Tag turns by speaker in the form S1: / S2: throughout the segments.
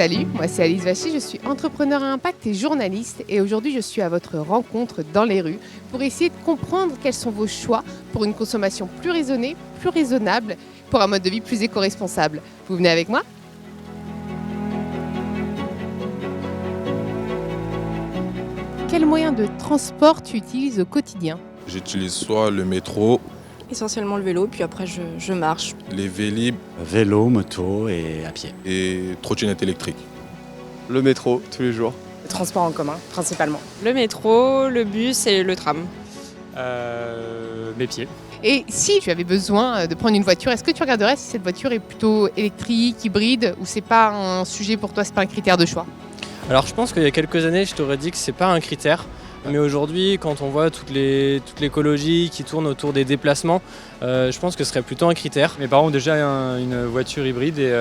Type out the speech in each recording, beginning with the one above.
S1: Salut, moi c'est Alice Vachy, je suis entrepreneur à impact et journaliste et aujourd'hui je suis à votre rencontre dans les rues pour essayer de comprendre quels sont vos choix pour une consommation plus raisonnée, plus raisonnable, pour un mode de vie plus éco-responsable. Vous venez avec moi ? Quels moyens de transport tu utilises au quotidien ?
S2: J'utilise soit le métro,
S3: essentiellement le vélo, puis après je marche.
S2: les Vélib
S4: Vélo, moto et à pied.
S2: et trottinette électrique.
S5: Le métro, tous les jours.
S6: Le transport en commun, principalement.
S3: Le métro, le bus et le tram.
S4: Mes pieds.
S1: Et si tu avais besoin de prendre une voiture, est-ce que tu regarderais si cette voiture est plutôt électrique, hybride ou c'est pas un sujet pour toi, c'est pas un critère de choix ?
S7: Alors je pense qu'il y a quelques années, je t'aurais dit que c'est pas un critère. Mais aujourd'hui, quand on voit toute l'écologie qui tourne autour des déplacements, je pense que ce serait plutôt un critère.
S8: Mes parents ont déjà une voiture hybride et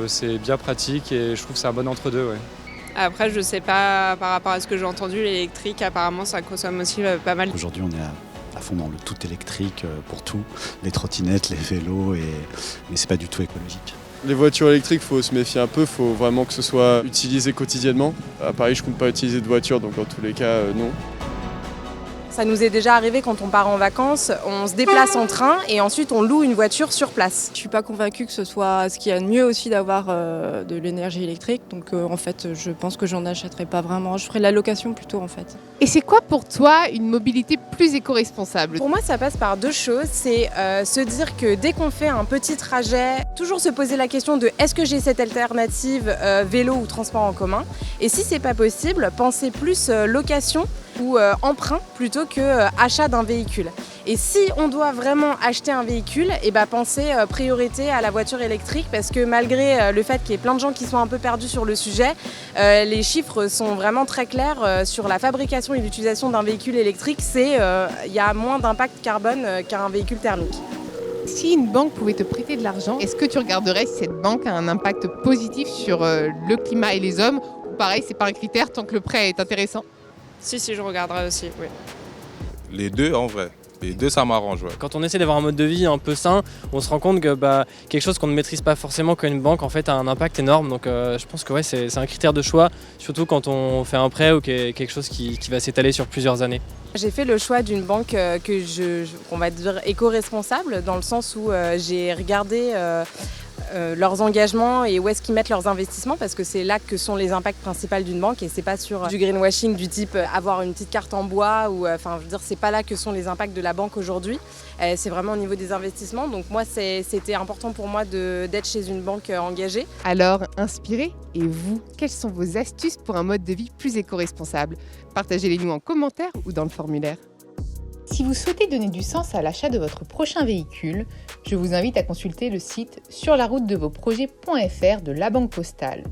S8: c'est bien pratique et je trouve que c'est un bon entre-deux. Ouais.
S3: Après, je sais pas, par rapport à ce que j'ai entendu, l'électrique, apparemment, ça consomme aussi pas mal.
S4: Aujourd'hui, on est à fond dans le tout électrique pour tout. Les trottinettes, les vélos, mais c'est pas du tout écologique.
S5: Les voitures électriques, il faut se méfier un peu, il faut vraiment que ce soit utilisé quotidiennement. À Paris, je ne compte pas utiliser de voiture, donc dans tous les cas, non.
S6: Ça nous est déjà arrivé quand on part en vacances, on se déplace en train et ensuite on loue une voiture sur place.
S3: Je suis pas convaincue que ce soit ce qu'il y a de mieux aussi d'avoir de l'énergie électrique. Donc en fait, je pense que j'en achèterai pas vraiment. Je ferai de la location plutôt en fait.
S1: Et c'est quoi pour toi une mobilité plus éco-responsable ?
S6: Pour moi, ça passe par deux choses. C'est se dire que dès qu'on fait un petit trajet, toujours se poser la question de est-ce que j'ai cette alternative vélo ou transport en commun ? Et si c'est pas possible, penser plus location ou emprunt plutôt que achat d'un véhicule. Et si on doit vraiment acheter un véhicule, penser priorité à la voiture électrique parce que malgré le fait qu'il y ait plein de gens qui sont un peu perdus sur le sujet, les chiffres sont vraiment très clairs sur la fabrication et l'utilisation d'un véhicule électrique, il y a moins d'impact carbone qu'un véhicule thermique.
S1: Si une banque pouvait te prêter de l'argent, est-ce que tu regarderais si cette banque a un impact positif sur le climat et les hommes ? Ou pareil, c'est pas un critère tant que le prêt est intéressant ?
S3: Si, je regarderai aussi, oui.
S2: Les deux en vrai. Les deux ça m'arrange, ouais.
S7: Quand on essaie d'avoir un mode de vie un peu sain, on se rend compte que quelque chose qu'on ne maîtrise pas forcément comme une banque en fait a un impact énorme. Donc je pense que ouais, c'est un critère de choix, surtout quand on fait un prêt ou quelque chose qui va s'étaler sur plusieurs années.
S6: J'ai fait le choix d'une banque qu'on va dire éco-responsable, dans le sens où j'ai regardé leurs engagements et où est-ce qu'ils mettent leurs investissements, parce que c'est là que sont les impacts principaux d'une banque et c'est pas sur du greenwashing du type avoir une petite carte en bois ou c'est pas là que sont les impacts de la banque aujourd'hui. C'est vraiment au niveau des investissements. Donc moi c'était important pour moi d'être chez une banque engagée.
S1: Alors, inspirez. Et vous, quelles sont vos astuces pour un mode de vie plus éco-responsable ? Partagez-les nous en commentaire ou dans le formulaire. Si vous souhaitez donner du sens à l'achat de votre prochain véhicule, je vous invite à consulter le site surlaroutedevosprojets.fr de La Banque Postale.